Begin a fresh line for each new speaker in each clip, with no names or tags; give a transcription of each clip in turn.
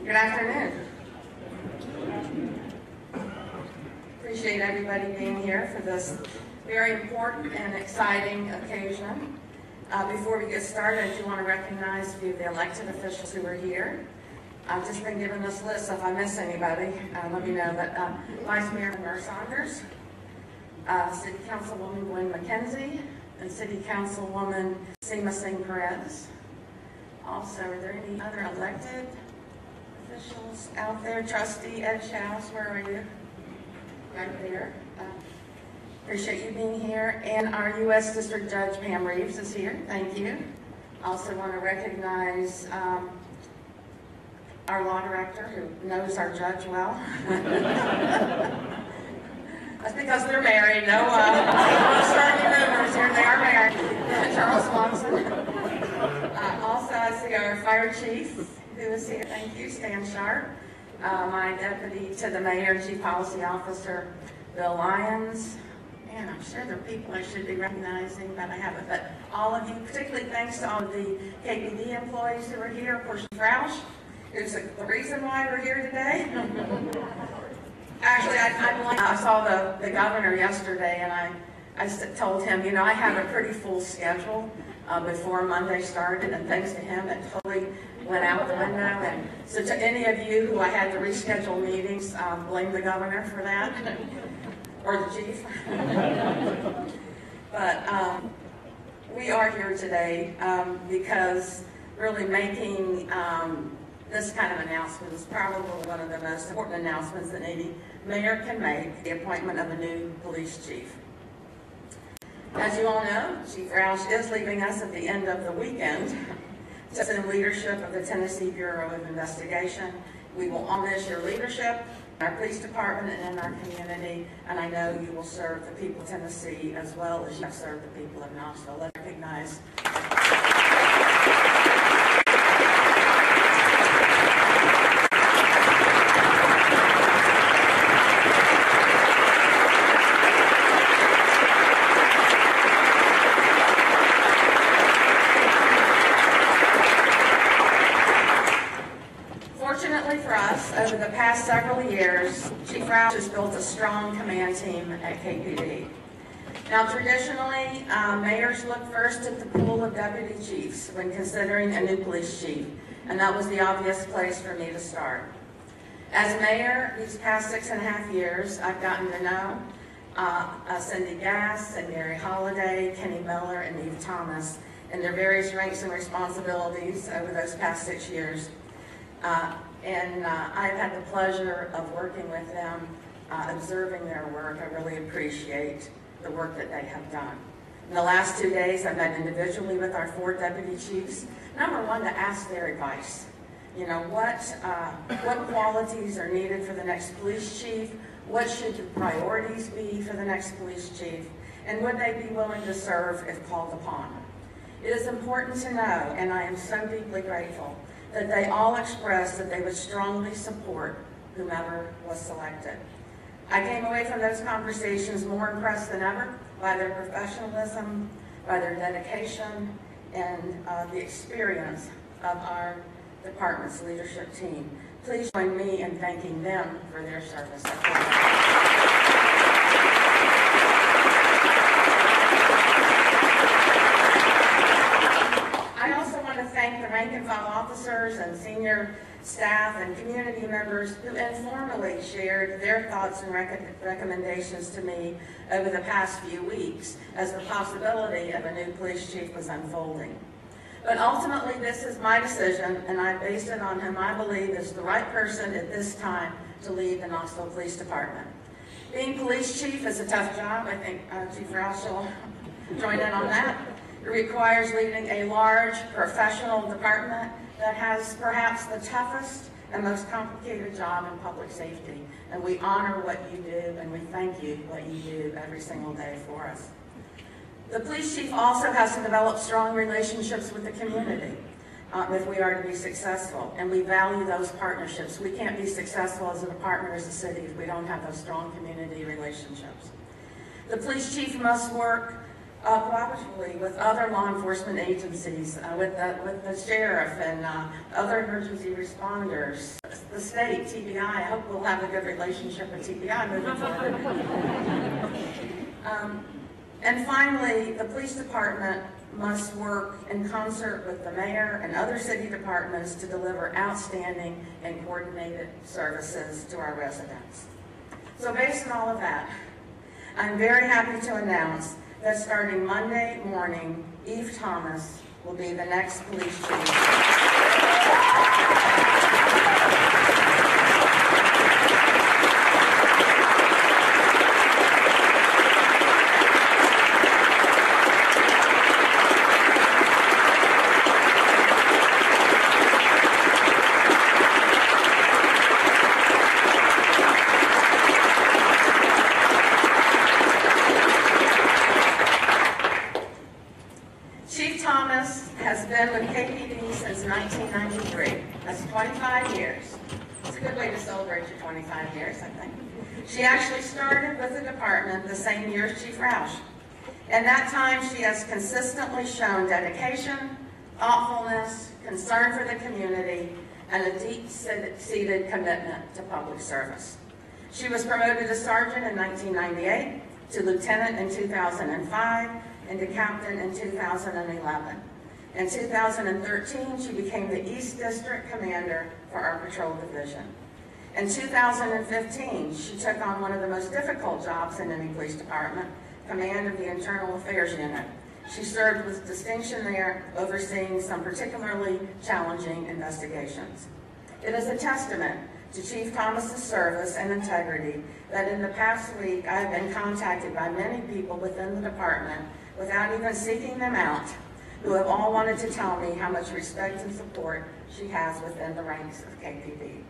Good afternoon. Appreciate everybody being here for this very important and exciting occasion. Before we get started, I do want to recognize a few of the elected officials who are here. I've just been given this list, so if I miss anybody, let me know. But Vice Mayor Mayor Saunders, City Councilwoman Gwen McKenzie, and City Councilwoman Seema Singh Perez. Also, are there any other elected officials out there? Trustee Ed Shouse, where are you? Right there. Appreciate you being here. And our U.S. District Judge Pam Reeves is here. Thank you. Also want to recognize our law director who knows our judge well. That's because they're married. No, starting rumors here. They are married. Charles Watson. Also, I see our fire chief who is here. Thank you, Stan Sharp. My deputy to the mayor and chief policy officer, Bill Lyons. Man, I'm sure there are people I should be recognizing, but I haven't. But all of you, particularly thanks to all of the KPD employees who are here. Of course, Roush, who's the reason why we're here today. Actually, I saw the governor yesterday, and I told him, you know, I have a pretty full schedule before Monday started, and thanks to him, it totally went out the window. And so to any of you who I had to reschedule meetings, blame the governor for that, or the chief. But we are here today because really making this kind of announcement is probably one of the most important announcements that any mayor can make, the appointment of a new police chief. As you all know, Chief Roush is leaving us at the end of the weekend to assume leadership of the Tennessee Bureau of Investigation. We will honor your leadership in our police department and in our community, and I know you will serve the people of Tennessee as well as you have served the people of Knoxville. Let's recognize. Over the past several years, Chief Roush has built a strong command team at KPD. Now, traditionally, mayors look first at the pool of deputy chiefs when considering a new police chief, and that was the obvious place for me to start. As mayor, these past 6.5 years, I've gotten to know Cindy Gass and Mary Holliday, Kenny Miller, and Eve Thomas in their various ranks and responsibilities over those past 6 years. And I've had the pleasure of working with them, observing their work. I really appreciate the work that they have done. In the last 2 days, I've met individually with our 4 deputy chiefs. Number one, to ask their advice. You know, what qualities are needed for the next police chief? What should the priorities be for the next police chief? And would they be willing to serve if called upon? It is important to know, and I am so deeply grateful, that they all expressed that they would strongly support whomever was selected. I came away from those conversations more impressed than ever by their professionalism, by their dedication, and the experience of our department's leadership team. Please join me in thanking them for their service. Thank the rank and file officers and senior staff and community members who informally shared their thoughts and recommendations to me over the past few weeks as the possibility of a new police chief was unfolding. But ultimately, this is my decision, and I based it on whom I believe is the right person at this time to lead the Knoxville Police Department. Being police chief is a tough job. I think Chief Roush will join in on that. It requires leading a large professional department that has perhaps the toughest and most complicated job in public safety. And we honor what you do, and we thank you what you do every single day for us. The police chief also has to develop strong relationships with the community if we are to be successful, and we value those partnerships. We can't be successful as a department or as a city if we don't have those strong community relationships. The police chief must work cooperatively with other law enforcement agencies, with the sheriff and other emergency responders, the state, TBI. I hope we'll have a good relationship with TBI moving forward. And finally, the police department must work in concert with the mayor and other city departments to deliver outstanding and coordinated services to our residents. So based on all of that, I'm very happy to announce that starting Monday morning, Eve Thomas will be the next police chief. Has been with KPD since 1993. That's 25 years. It's a good way to celebrate your 25 years, I think. She actually started with the department the same year as Chief Roush. In that time, she has consistently shown dedication, thoughtfulness, concern for the community, and a deep-seated commitment to public service. She was promoted to sergeant in 1998, to lieutenant in 2005, and to captain in 2011. In 2013, she became the East District Commander for our patrol division. In 2015, she took on one of the most difficult jobs in any police department, command of the Internal Affairs Unit. She served with distinction there, overseeing some particularly challenging investigations. It is a testament to Chief Thomas's service and integrity that in the past week I have been contacted by many people within the department without even seeking them out, who have all wanted to tell me how much respect and support she has within the ranks of KPD.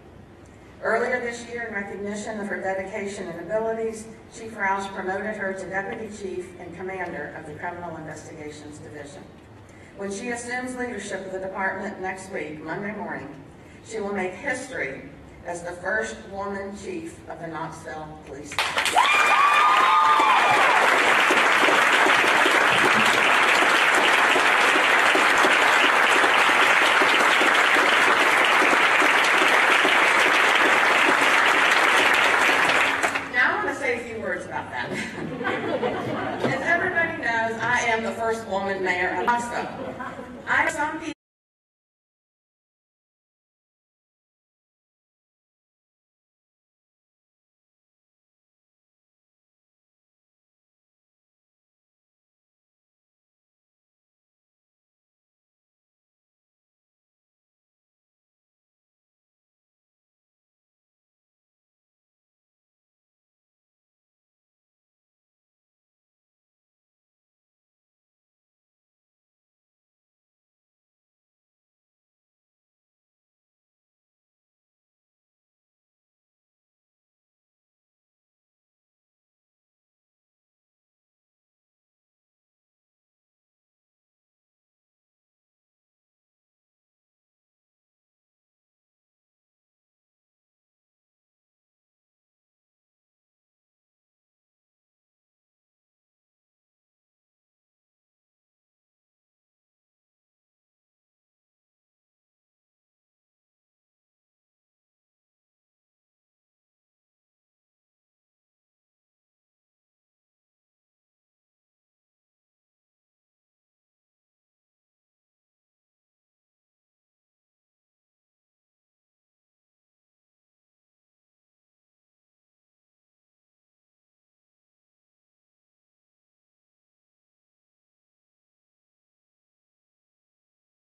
Earlier this year, in recognition of her dedication and abilities, Chief Roush promoted her to Deputy Chief and Commander of the Criminal Investigations Division. When she assumes leadership of the department next week, Monday morning, she will make history as the first woman chief of the Knoxville Police Department. About that. As everybody knows, I am the first woman mayor of Knoxville. I have some people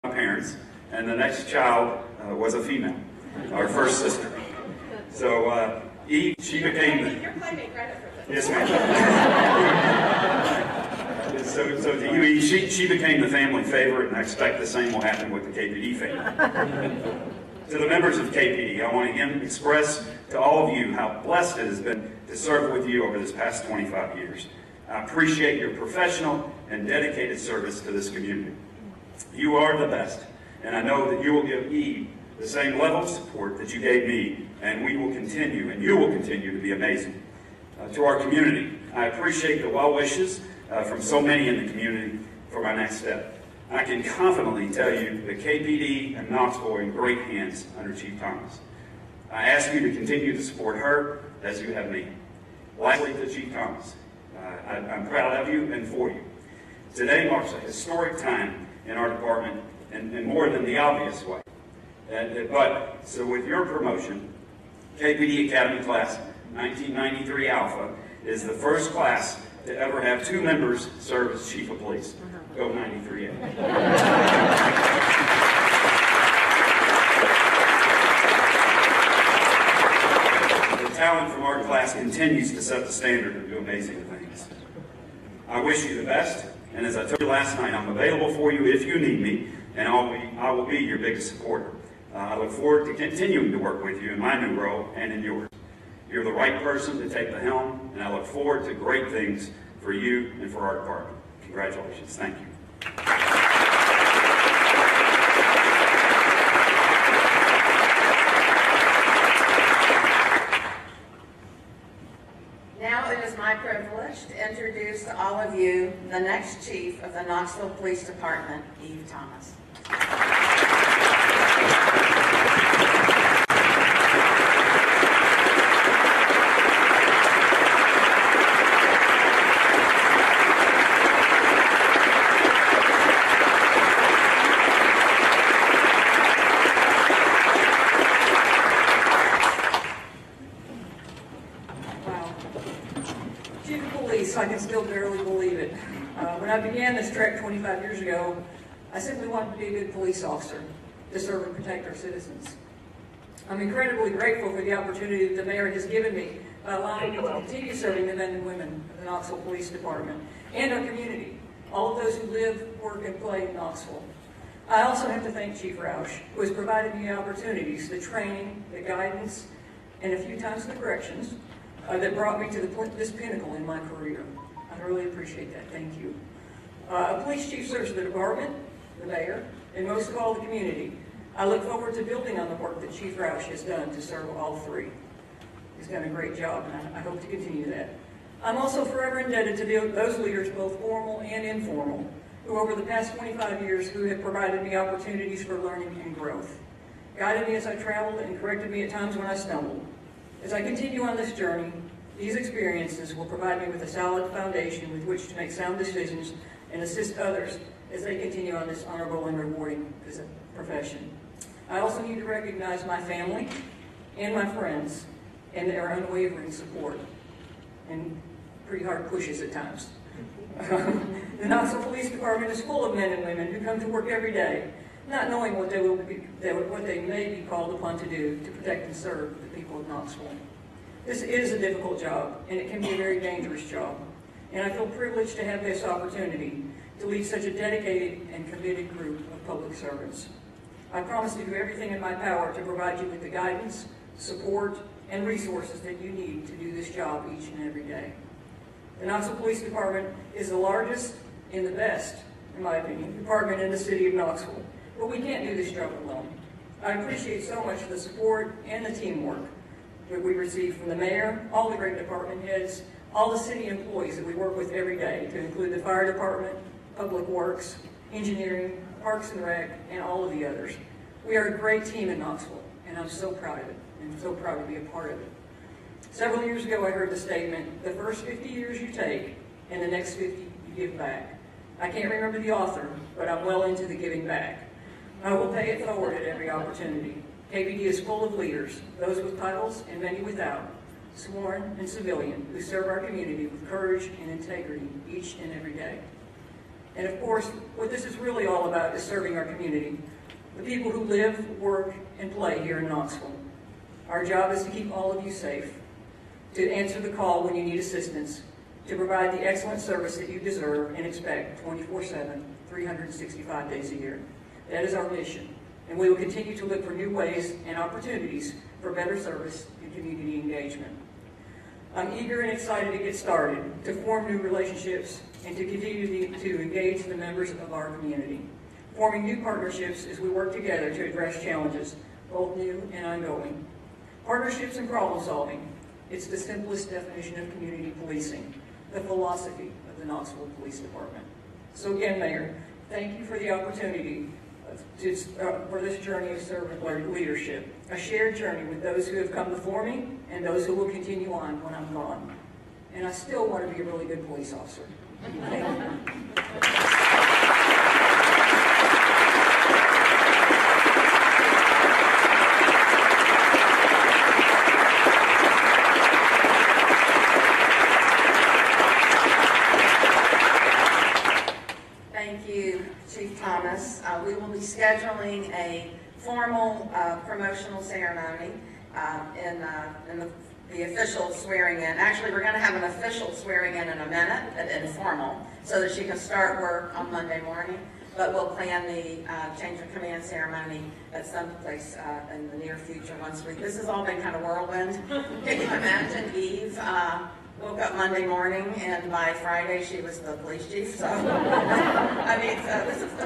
parents, and the next child was a female, our first sister. So Eve, she became the...
You're claiming credit for
Yes,
this.
ma'am. So to you, Eve, she became the family favorite, and I expect the same will happen with the KPD family. To the members of KPD, I want to again express to all of you how blessed it has been to serve with you over this past 25 years. I appreciate your professional and dedicated service to this community. You are the best, and I know that you will give Eve the same level of support that you gave me, and we will continue, and you will continue to be amazing. To our community, I appreciate the well wishes from so many in the community for my next step. I can confidently tell you that KPD and Knoxville are in great hands under Chief Thomas. I ask you to continue to support her as you have me. Lastly, to Chief Thomas, I'm proud of you and for you. Today marks a historic time in our department in more than the obvious way. So with your promotion, KPD Academy Class 1993 Alpha is the first class to ever have 2 members serve as Chief of Police. Go 93A. The talent from our class continues to set the standard and do amazing things. I wish you the best, and as I told you last night, I'm available for you if you need me, and I will be your biggest supporter. I look forward to continuing to work with you in my new role and in yours. You're the right person to take the helm, and I look forward to great things for you and for our department. Congratulations. Thank you.
Now it is my privilege to introduce to all of you the next Chief of the Knoxville Police Department, Eve Thomas.
I can still barely believe it. When I began this trek 25 years ago, I simply wanted to be a good police officer to serve and protect our citizens. I'm incredibly grateful for the opportunity that the mayor has given me by allowing me to continue serving the men and women of the Knoxville Police Department and our community, all of those who live, work, and play in Knoxville. I also have to thank Chief Roush, who has provided me opportunities, the training, the guidance, and a few times the corrections that brought me to this pinnacle in my career. I really appreciate that. Thank you. A police chief serves the department, the mayor, and most of all the community. I look forward to building on the work that Chief Roush has done to serve all 3. He's done a great job, and I hope to continue that. I'm also forever indebted to those leaders, both formal and informal, who over the past 25 years who have provided me opportunities for learning and growth, guided me as I traveled and corrected me at times when I stumbled. As I continue on this journey, these experiences will provide me with a solid foundation with which to make sound decisions and assist others as they continue on this honorable and rewarding profession. I also need to recognize my family and my friends and their unwavering support and pretty hard pushes at times. The Knoxville Police Department is full of men and women who come to work every day, not knowing what they may be called upon to do to protect and serve the people of Knoxville. This is a difficult job, and it can be a very dangerous job. And I feel privileged to have this opportunity to lead such a dedicated and committed group of public servants. I promise to do everything in my power to provide you with the guidance, support, and resources that you need to do this job each and every day. The Knoxville Police Department is the largest and the best, in my opinion, department in the city of Knoxville. But we can't do this job alone. I appreciate so much the support and the teamwork that we receive from the mayor, all the great department heads, all the city employees that we work with every day, to include the fire department, public works, engineering, parks and rec, and all of the others. We are a great team in Knoxville, and I'm so proud of it, and so proud to be a part of it. Several years ago, I heard the statement, the first 50 years you take, and the next 50 you give back. I can't remember the author, but I'm well into the giving back. I will pay it forward at every opportunity. KPD is full of leaders, those with titles and many without, sworn and civilian, who serve our community with courage and integrity each and every day. And of course, what this is really all about is serving our community, the people who live, work, and play here in Knoxville. Our job is to keep all of you safe, to answer the call when you need assistance, to provide the excellent service that you deserve and expect 24/7, 365 days a year. That is our mission, and we will continue to look for new ways and opportunities for better service and community engagement. I'm eager and excited to get started, to form new relationships, and to continue to engage the members of our community, forming new partnerships as we work together to address challenges, both new and ongoing. Partnerships and problem solving, it's the simplest definition of community policing, the philosophy of the Knoxville Police Department. So again, Mayor, thank you for the opportunity for this journey of servant leadership, a shared journey with those who have come before me and those who will continue on when I'm gone. And I still want to be a really good police officer. Thank you.
Thank you, Chief Thomas. We will be scheduling a formal promotional ceremony in the official swearing in. Actually, we're going to have an official swearing in a minute, but informal, so that she can start work on Monday morning. But we'll plan the change of command ceremony at some place in the near future once this has all been kind of whirlwind. Can you imagine Eve woke up Monday morning, and by Friday she was the police chief. So, I mean,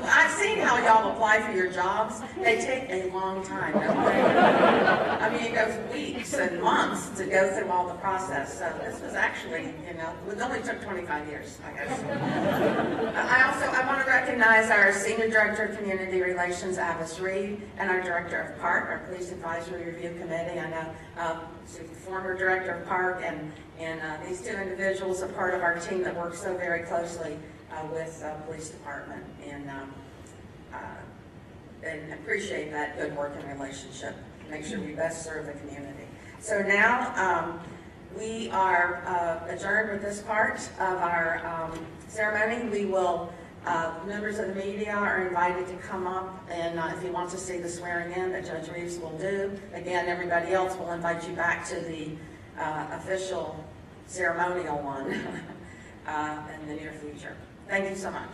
I've seen how y'all apply for your jobs. They take a long time, don't they? I mean, it goes weeks and months to go through all the process. So this was actually, it only took 25 years, I guess. I want to recognize our Senior Director of Community Relations, Avis Reed, and our Director of Park, our Police Advisory Review Committee. I know she's the former Director of Park, and these two individuals are part of our team that works so very closely with the police department, and appreciate that good working relationship. Make sure we best serve the community. So now we are adjourned with this part of our ceremony. We will, members of the media are invited to come up, and if you want to see the swearing in that Judge Reeves will do, again, everybody else will invite you back to the official ceremonial one in the near future. Thank you so much.